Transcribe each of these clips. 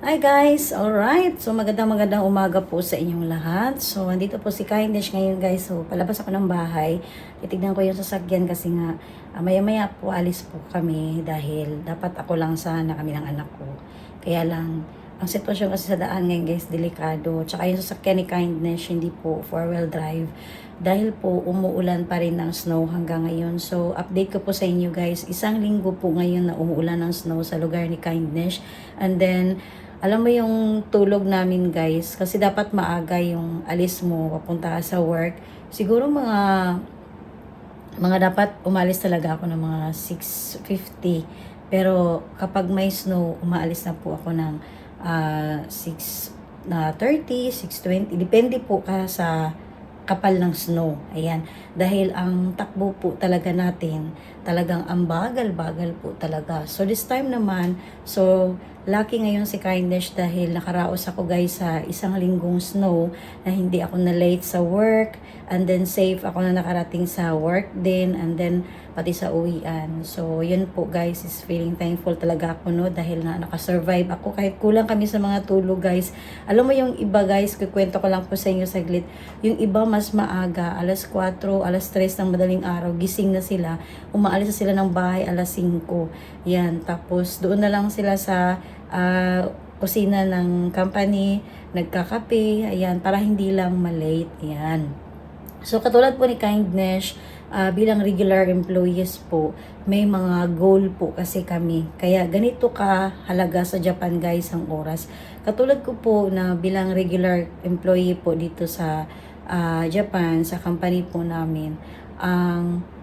Hi guys! Alright, so magandang umaga po sa inyong lahat. So andito po si Kindness ngayon guys. So palabas ako ng bahay. Titignan ko yung sasakyan kasi nga maya-maya po alis po kami dahil dapat ako lang sana kami ng anak ko. Kaya lang, ang sitwasyon kasi sa daan ngayon guys, delikado. Tsaka yung sasakyan ni Kindness, hindi po 4-wheel drive. Dahil po umuulan pa rin ng snow hanggang ngayon. So update ko po sa inyo guys, isang linggo po ngayon na umuulan ng snow sa lugar ni Kindness. And then, alam mo yung tulog namin guys, kasi dapat maaga yung alis mo, papunta ka sa work. Siguro mga dapat umalis talaga ako ng mga 6:50. Pero kapag may snow, umaalis na po ako ng 6:30, 6:20. Depende po ka sa kapal ng snow. Ayan. Dahil ang takbo po talaga natin, talagang ang bagal-bagal po talaga. So this time naman, so lucky ngayon si Kindness dahil nakaraos ako guys sa isang linggong snow na hindi ako na late sa work, and then safe ako na nakarating sa work din, and then pati sa uwian. So yun po guys, is feeling thankful talaga ako no dahil na nakasurvive ako kahit kulang kami sa mga tulog guys. Alam mo yung iba guys, kukwento ko lang po sa inyo saglit, yung iba mas maaga, alas 4, alas 3 ng madaling araw, gising na sila, umaalis na sila ng bahay alas 5. Yan, tapos doon na lang sila sa kusina ng company, nagkakape, ayan, para hindi lang malate, ayan. So, katulad po ni Kindness, bilang regular employees po, may mga goal po kasi kami. Kaya ganito ka halaga sa Japan guys ang oras. Katulad ko po na bilang regular employee po dito sa Japan, sa company po namin,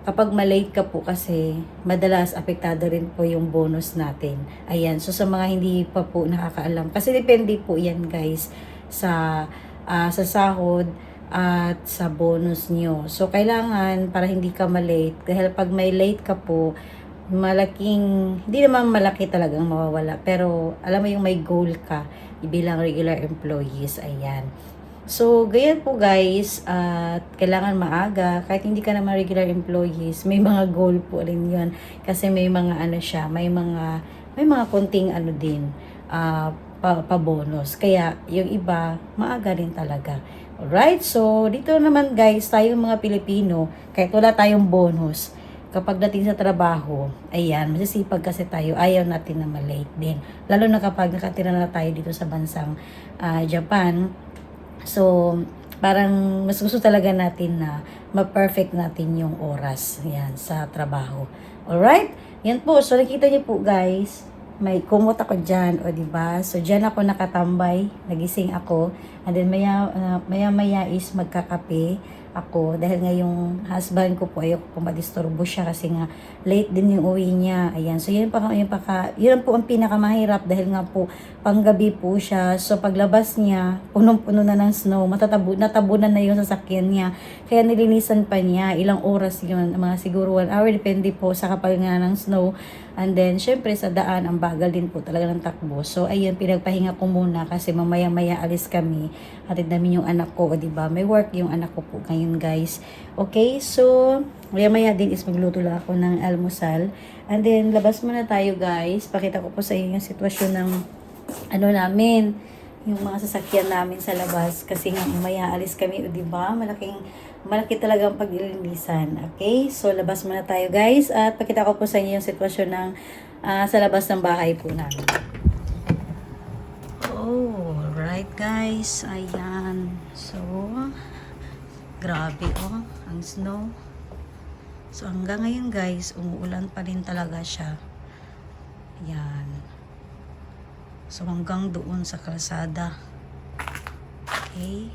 kapag malate ka po kasi, madalas apektado rin po yung bonus natin. Ayan, so sa mga hindi pa po nakakaalam, kasi depende po yan guys sa sahod at sa bonus nyo. So, kailangan para hindi ka malate, dahil pag may late ka po, hindi naman malaki talagang mawawala. Pero, alam mo yung may goal ka bilang regular employees. Ayan. So, ganyan po guys, at kailangan maaga, kahit hindi ka naman regular employees, may mga goal po rin yun. Kasi may mga may mga konting din, pa-bonus. Kaya, yung iba, maaga rin talaga. Alright, so dito naman guys, tayong mga Pilipino, kahit wala tayong bonus, kapag dating sa trabaho, ayan, masisipag kasi tayo, ayaw natin na malate din. Lalo na kapag nakatira na tayo dito sa bansang Japan, so parang mas gusto talaga natin na ma-perfect natin yung oras, ayan, sa trabaho. Alright, yan po, so nakita niyo po guys, may kumot ako dyan, o diba? So, dyan ako nakatambay, nagising ako, and then maya is magkakape ako, dahil nga yung husband ko po, ayoko po madisturbo siya, kasi nga, late din yung uwi niya, ayan, so yun po ang pinakamahirap, dahil nga po, panggabi po siya, so paglabas niya, punong-puno na ng snow, natabunan na yung sasakyan niya, kaya nilinisan pa niya, ilang oras yun, mga siguro 1 hour, depende po sa kapal nga ng snow. And then, syempre sa daan, ang bagal din po talaga ng takbo. So, ayun, pinagpahinga ko muna kasi mamaya-maya alis kami. Hatid namin yung anak ko, diba? May work yung anak ko po ngayon, guys. Okay, so, maya-maya din is magluto lang ako ng almusal. And then, labas muna tayo, guys. Pakita ko po sa inyo yung sitwasyon ng namin, yung mga sasakyan namin sa labas. Kasi nga, mamaya alis kami, diba? Malaki talaga ang paglilinisan. Okay? So, labas muna tayo guys. At pakita ko po sa inyo yung sitwasyon ng sa labas ng bahay po namin. Oh, right guys. Ayan. So, grabe oh, ang snow. So, hanggang ngayon guys, umuulan pa rin talaga siya. Ayan. So, hanggang doon sa kalsada. Okay?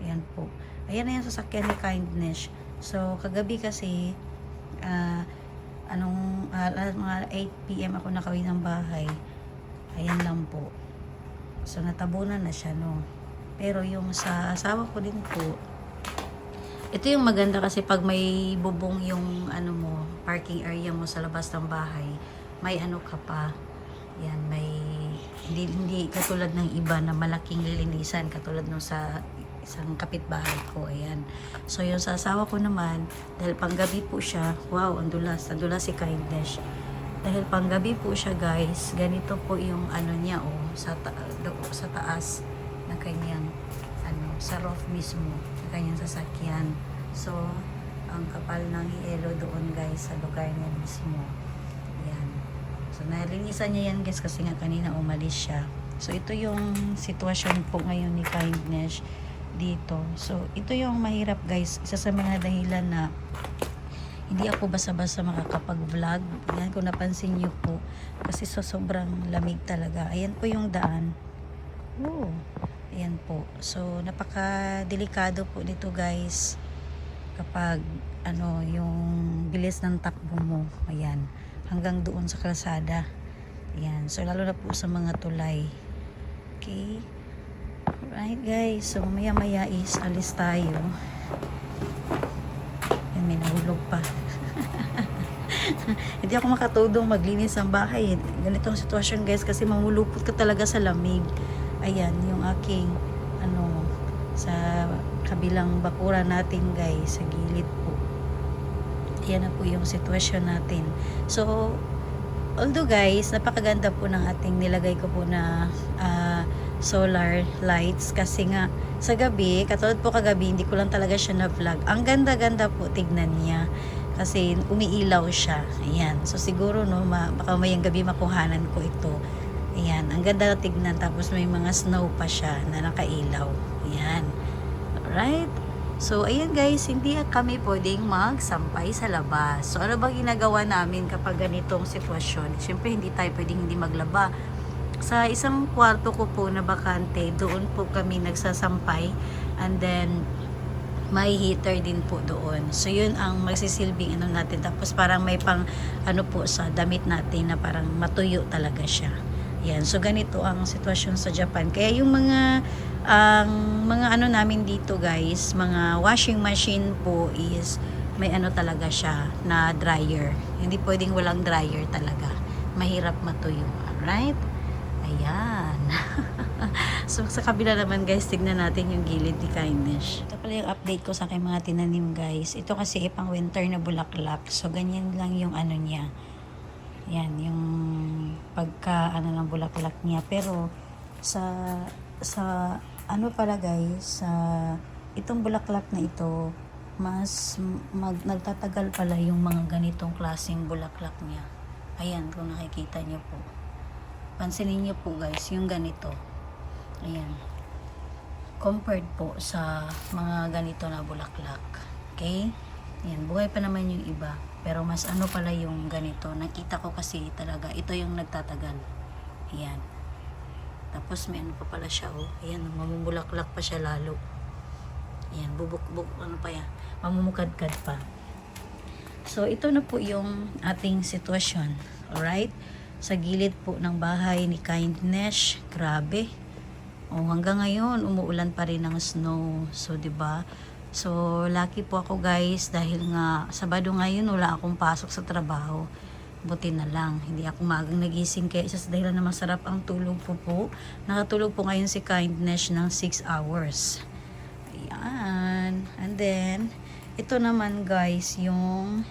Ayan po. Ayan na yung sasakyan ni Kindness. So, kagabi kasi, mga 8 PM ako nakawin ng bahay. Ayan lang po. So, natabunan na siya, no. Pero yung sa asawa ko din po, ito yung maganda kasi pag may bubong yung parking area mo sa labas ng bahay, may ka pa. Yan, hindi katulad ng iba na malaking lilinisan katulad nung sa isang kapitbahay ko, ayan. So, yung sa asawa ko naman, dahil panggabi po siya, wow, ang dulas si Kindness. Dahil panggabi po siya guys, ganito po yung ano niya sa taas ng kanyang sa roof mismo ng kanyang sasakyan. So ang kapal ng yelo doon guys sa lugar niya mismo. Yan. So nalinisan niya yan guys kasi nga kanina umalis siya. So ito yung sitwasyon po ngayon ni Kindness dito. So ito yung mahirap guys, isa sa mga dahilan na hindi ako basta-basta makakapag-vlog. Yan, kung napansin niyo po. Kasi sobrang lamig talaga. Ayan po yung daan. Oh, ayan po. So, napaka-delikado po dito guys. Kapag, yung bilis ng takbo mo. Ayan. Hanggang doon sa kalsada. Ayan. So, lalo na po sa mga tulay. Okay. Alright guys. So, maya-maya is alis tayo. May nahulog pa. Hindi ako makatudong maglinis ng bahay. Ganitong sitwasyon guys kasi mamulupot ka talaga sa lamig. Ayan yung aking sa kabilang bakura natin guys, sa gilid po. Ayan na po yung sitwasyon natin. So although guys, napakaganda po ng ating nilagay ko po na solar lights kasi nga sa gabi, katulad po kagabi, hindi ko lang talaga siya na-vlog. Ang ganda-ganda po tignan niya kasi umiilaw siya. Ayan. So siguro baka mayang gabi makuhanan ko ito. Ayan. Ang ganda na tignan. Tapos may mga snow pa siya na nakailaw. Ayan. Alright. So ayan guys, hindi kami pwedeng magsampay sa labas. So ano ba ginagawa namin kapag ganitong sitwasyon? Siyempre hindi tayo pwedeng hindi maglaba. Sa isang kwarto ko po na bakante, doon po kami nagsasampay, and then may heater din po doon. So yun ang magsisilbing natin. Tapos parang may pang po sa damit natin na parang matuyo talaga siya. Yan. So ganito ang sitwasyon sa Japan. Kaya yung mga namin dito guys, mga washing machine po is may talaga siya na dryer. Hindi pwedeng walang dryer talaga. Mahirap matuyo. Alright? Ayan. So sa kabila naman guys, tignan natin yung gilid ni Kindness. Ito pala yung update ko sa aking mga tinanim guys. Ito kasi pang winter na bulaklak. So ganyan lang yung niya. Yan, yung pagka ng bulaklak niya. Pero sa pala guys, sa itong bulaklak na ito, mas nagtatagal pala yung mga ganitong klaseng bulaklak niya. Ayan, kung nakikita niyo po. Pansinin niyo po guys, yung ganito. Ayan. Compared po sa mga ganito na bulaklak. Okay? Ayan, buhay pa naman yung iba. Pero mas pala yung ganito. Nakita ko kasi talaga, ito yung nagtatagal. Ayan. Tapos may pa pala siya, oh. Ayan, mamumulaklak pa siya lalo. Ayan, bubuk-buk, pa yan. Mamumukadkad pa. So, ito na po yung ating sitwasyon. Alright? Sa gilid po ng bahay ni Kindness, grabe. Hanggang ngayon umuulan pa rin ng snow. So 'di ba? So lucky po ako guys dahil nga Sabado ngayon wala akong pasok sa trabaho. Buti na lang hindi ako magang nagising kaya isa sa dahilan na masarap ang tulog po. Nakatulog po ngayon si Kindness ng 6 hours. Ayan. And then ito naman guys yung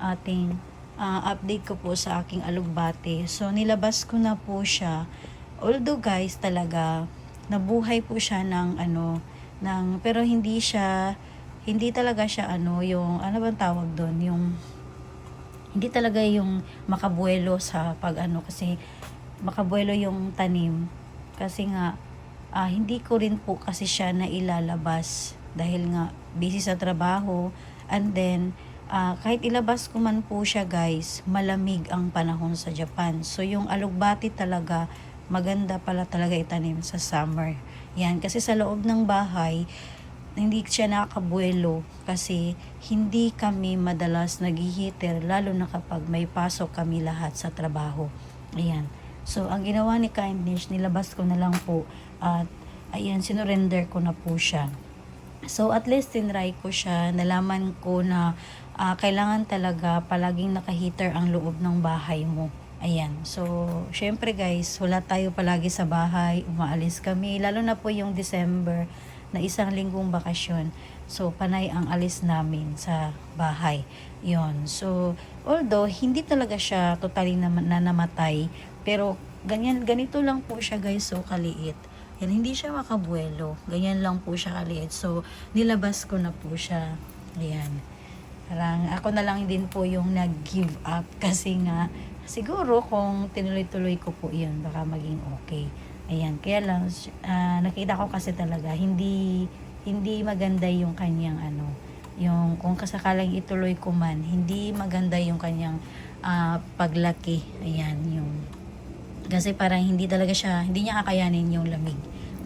ating update ko po sa aking alugbate. So nilabas ko na po siya. Although guys talaga nabuhay po siya ng pero hindi talaga siya yung bang tawag doon, yung hindi talaga yung makabuelo sa kasi makabuelo yung tanim kasi nga hindi ko rin po kasi siya na ilalabas dahil nga busy sa trabaho, and then kahit ilabas ko man po siya guys, malamig ang panahon sa Japan. So yung alugbati talaga, maganda pala talaga itanim sa summer. Yan, kasi sa loob ng bahay, hindi siya nakakabuelo kasi hindi kami madalas nag-heater, lalo na kapag may pasok kami lahat sa trabaho. Ayan. So ang ginawa ni Kindness, nilabas ko na lang po at ayan, sinurrender ko na po siya. So at least tinry ko siya, nalaman ko na kailangan talaga palaging naka-heater ang loob ng bahay mo. Ayan. So, syempre guys, wala tayo palagi sa bahay, umaalis kami, lalo na po yung December. na isang linggong bakasyon. So, panay ang alis namin sa bahay. Yon. So, although, hindi talaga siya totally na namatay, pero ganito lang po siya guys, so kaliit. Yan, hindi siya makabuelo. Ganyan lang po siya kaliit. So, nilabas ko na po siya. Ayan. Parang ako na lang din po yung nag-give up kasi nga siguro kung tinuloy-tuloy ko po yun baka maging okay. Ayan, kaya lang nakita ko kasi talaga hindi maganda yung kanyang yung kung kasakalang ituloy ko man, hindi maganda yung kanyang paglaki. Ayan, yung kasi parang hindi niya kakayanin yung lamig.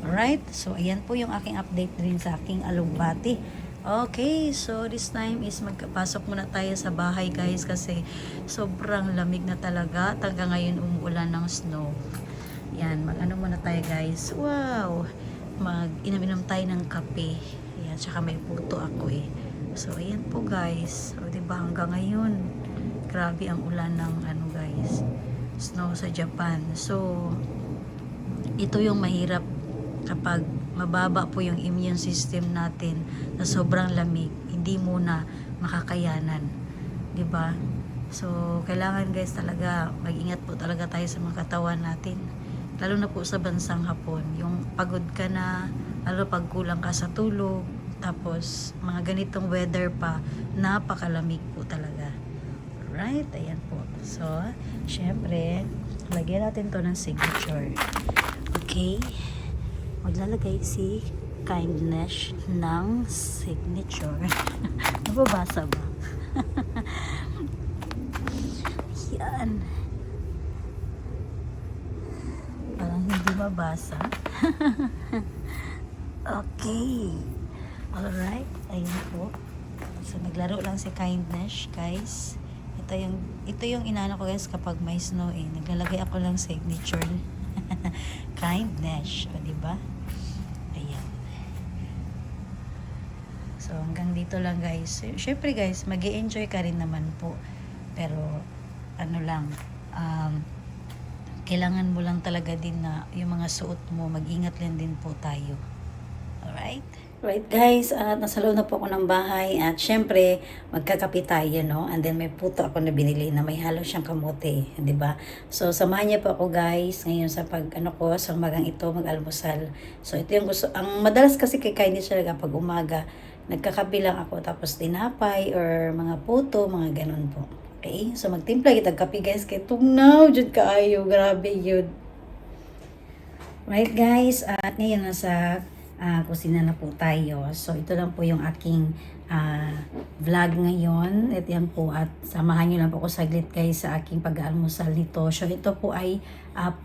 Alright, so ayan po yung aking update rin sa aking alugbati. Okay, so this time is magpasok muna tayo sa bahay guys kasi sobrang lamig na talaga. Hanggang ngayon umuulan ng snow. Yan, muna tayo guys. Wow! Inom tayo ng kape. Yan, tsaka may puto ako eh. So, ayan po guys. O, diba hanggang ngayon, grabe ang ulan ng guys, snow sa Japan. So, ito yung mahirap kapag mababa po yung immune system natin na sobrang lamig, hindi muna makakayanan, 'di ba? So kailangan guys talaga mag-ingat po talaga tayo sa mga katawan natin, lalo na po sa bansang Hapon. Yung pagod ka na, lalo pag kulang ka sa tulog, tapos mga ganitong weather pa, napakalamig po talaga. Right, ayan po. So syempre lagyan natin to ng signature. Okay, maglalagay si Kindness ng signature. Nababasa ba? Yan. Parang hindi mabasa. Okay. Alright. Ayun po. So, naglaro lang si Kindness, guys. Ito yung inano ko guys kapag may snow eh. Naglalagay ako lang signature. Kindness. O, diba? Ayan. So, hanggang dito lang guys. Syempre guys, mag-i-enjoy ka rin naman po. Pero, kailangan mo lang talaga din na yung mga suot mo, mag-ingat lang din po tayo. Alright? Right guys, at nasa loob na po ako ng bahay at syempre magkakape tayo, no? And then may puto ako na binili na may halo siyang kamote, 'di ba? So samahan niyo po ako guys ngayon sa sa umagang ito mag-almusal. So ito yung gusto, ang madalas kasi kay Kindness talaga pag umaga, nagkakape lang ako tapos tinapay or mga puto, mga ganun po. Okay? So magtimpla kita kape guys kay tugnaw jud kaayo, grabe yun. Right guys, at ngayon nasa kusina na po tayo. So, ito lang po yung aking vlog ngayon. Ito yan po at samahan nyo lang po ako saglit guys sa aking pag-almusal nito. So, ito po ay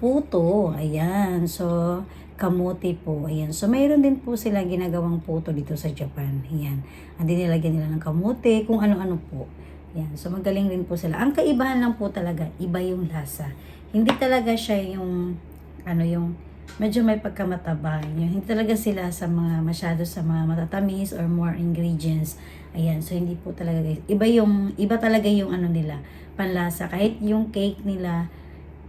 puto. Ayan. So, kamote po. Ayan. So, mayroon din po sila ginagawang puto dito sa Japan. Ayan. Hindi nilagyan nila ng kamote, kung ano-ano po. Ayan. So, magaling rin po sila. Ang kaibahan lang po talaga, iba yung lasa. Hindi talaga siya yung medyo may pagkamataba. Hindi talaga sila masyado sa mga matatamis or more ingredients. Ayan, so hindi po talaga guys. Iba talaga yung nila, panlasa. Kahit yung cake nila,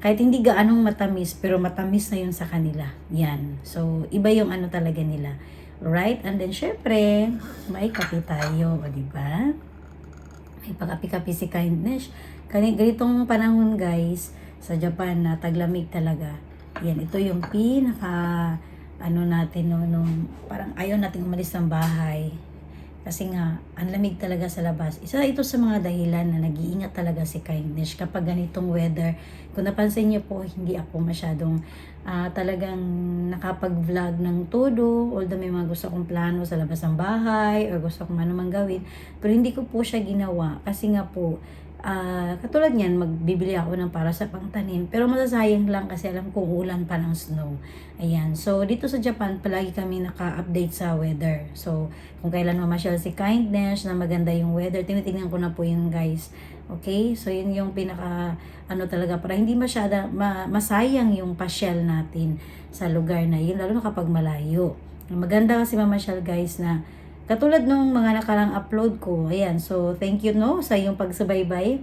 kahit hindi gaanong matamis, pero matamis na yun sa kanila. Yan. So, iba yung talaga nila. Right? And then, syempre, may kape tayo. O, diba? May pakapi-kapi si Kindness. Ganitong panahon guys, sa Japan na taglamig talaga. Yan, ito yung pinaka natin nung parang ayaw nating umalis ng bahay kasi nga ang lamig talaga sa labas. Isa ito sa mga dahilan na nag-iingat talaga si Kindness kapag ganitong weather. Kung napansin niyo po, hindi ako masyadong talagang nakapag-vlog ng todo, although may mga gusto kong plano sa labas ng bahay or gusto kong manumang gawin, pero hindi ko po siya ginawa kasi nga po katulad niyan, magbibili ako ng para sa pangtanim. Pero masasayang lang kasi alam ko ulan pa ng snow. Ayan. So, dito sa Japan, palagi kami naka-update sa weather. So, kung kailan mamasyal si Kindness na maganda yung weather, tinitingnan ko na po yun guys. Okay? So, yun yung pinaka, talaga, para hindi masayang yung pasyal natin sa lugar na yun, lalo na kapag malayo. Maganda kasi mamasyal guys na katulad nung mga nakarang upload ko. Ayan. So, thank you sa iyong pagsubaybay.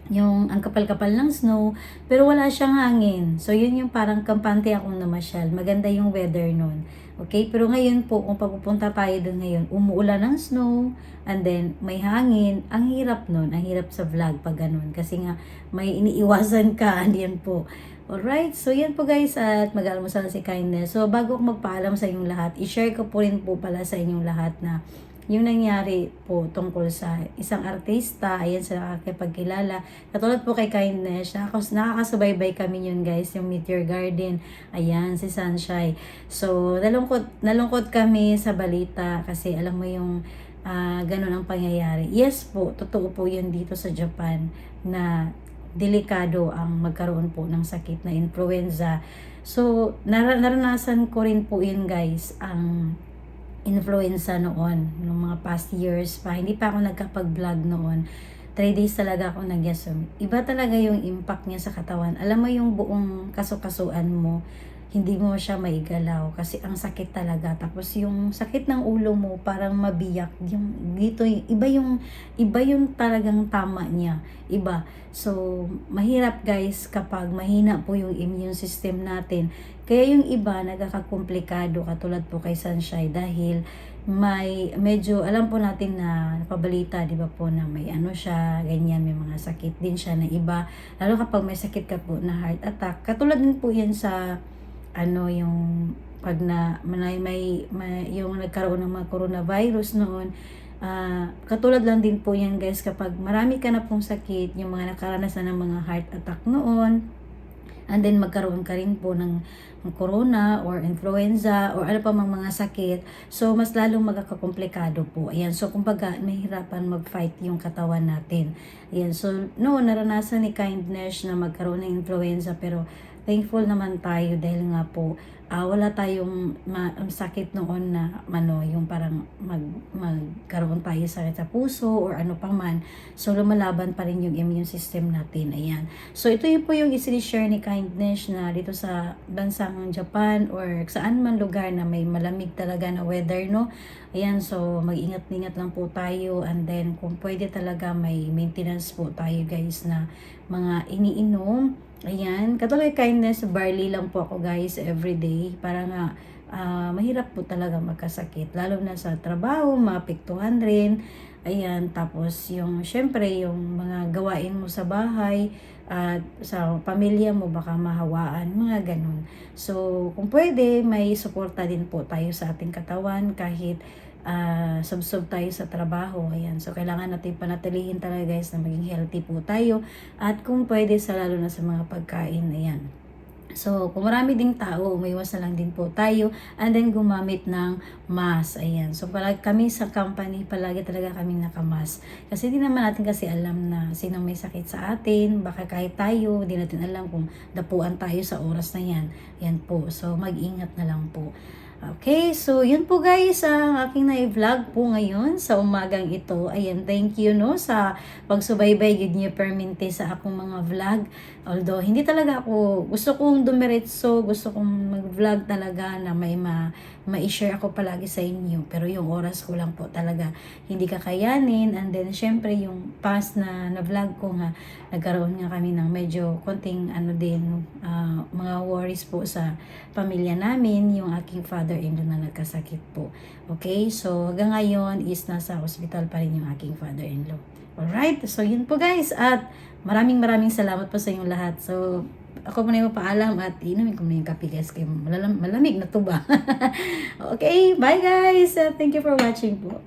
yung ang kapal-kapal ng snow, pero wala siyang hangin. So, yun yung parang kampante akong namasyal. Maganda yung weather nun. Okay? Pero ngayon po, kung pagpupunta tayo dun ngayon, umuulan ng snow, and then may hangin, ang hirap nun. Ang hirap sa vlog pag ganun. Kasi nga, may iniiwasan ka. Yan po. Alright, so yan po guys, at mag-almusal si Kindness. So, bago ako magpaalam sa inyong lahat, i-share ko po rin po pala sa inyong lahat na yung nangyari po tungkol sa isang artista, ayan sa nakakipagkilala. Katulad po kay Kindness, nakakasubaybay kami yun guys, yung Meteor Garden, ayan, si Sunshine. So, nalungkot kami sa balita kasi alam mo yung ganun ang pangyayari. Yes po, totoo po yun dito sa Japan na delikado ang magkaroon po ng sakit na influenza. So, naranasan ko rin po yun guys, ang influenza noon, nung mga past years pa. Hindi pa ako nagkapag-vlog noon. 3 days talaga ako nagyasum. Iba talaga yung impact niya sa katawan. Alam mo yung buong kasukasuan mo, hindi mo siya maigalaw kasi ang sakit talaga. Tapos yung sakit ng ulo mo parang mabiyak. Yung dito iba yung talagang tama niya. Iba. So mahirap guys kapag mahina po yung immune system natin. Kaya yung iba nagkakakomplikado katulad po kay Sunshine dahil may medyo alam po natin na napabalita, di ba po, na may ano siya, ganyan, may mga sakit din siya na iba. Lalo kapag may sakit ka po na heart attack. Katulad din po yan sa ano yung pag may yung nagkaroon ng mga coronavirus noon, katulad lang din po yan guys kapag marami ka na pong sakit, yung mga nakaranasan ng mga heart attack noon, and then magkaroon ka rin po ng corona or influenza or ano pa mang mga sakit, so mas lalong magkakakomplikado po. Ayan, so kumbaga mahirapan mag-fight yung katawan natin. Ayan, so no, naranasan ni Kindness na magkaroon ng influenza pero thankful naman tayo dahil nga po wala tayong sakit noon na yung parang magkaroon tayo sakit sa puso or ano pa man. So lumalaban pa rin yung immune system natin. Ayan. So ito yung po yung i-share ni Kindness na dito sa bansang Japan or saan man lugar na may malamig talaga na weather, no? Ayan, so mag-ingat-ingat lang po tayo, and then kung pwede talaga may maintenance po tayo guys na mga iniinom. Ayan, katulad Kindness, barley lang po ako guys everyday para nga mahirap po talaga magkasakit lalo na sa trabaho, maapektuhan rin. Ayan, tapos yung syempre yung mga gawain mo sa bahay at sa pamilya mo baka mahawaan, mga ganun. So kung pwede may suporta din po tayo sa ating katawan kahit subsob tayo sa trabaho. Ayan. So, kailangan natin panatilihin talaga guys na maging healthy po tayo. At kung pwede lalo na sa mga pagkain. Ayan. So, kung marami ding tao, umiwas na lang din po tayo. And then, gumamit ng mask. Ayan. So, palagi kami sa company, palagi talaga kaming nakamask. Kasi di naman natin kasi alam na sinong may sakit sa atin. Baka kahit tayo, di natin alam kung dapuan tayo sa oras na yan. Yan po. So, mag-ingat na lang po. Okay, so yun po guys ang aking na-vlog po ngayon sa umagang ito. Ayan, thank you no sa pagsubaybay gid niyo permente sa akong mga vlog. Although hindi talaga ako gusto kong dumiretso, gusto kong mag-vlog talaga na may ma-share ako palagi sa inyo, pero yung oras ko lang po talaga hindi kakayanin. And then syempre yung past na vlog ko nga nagkaroon nga kami ng medyo konting mga worries po sa pamilya namin, yung aking father-in-law na nagkasakit po. Okay, so hanggang ngayon is nasa hospital pa rin yung aking father-in-law. Alright, so yun po guys, at maraming salamat po sa inyong lahat. So ako muna yung paalam at inumin ko muna yung kape guys kayo malamig na to ba. Okay, bye guys, thank you for watching po.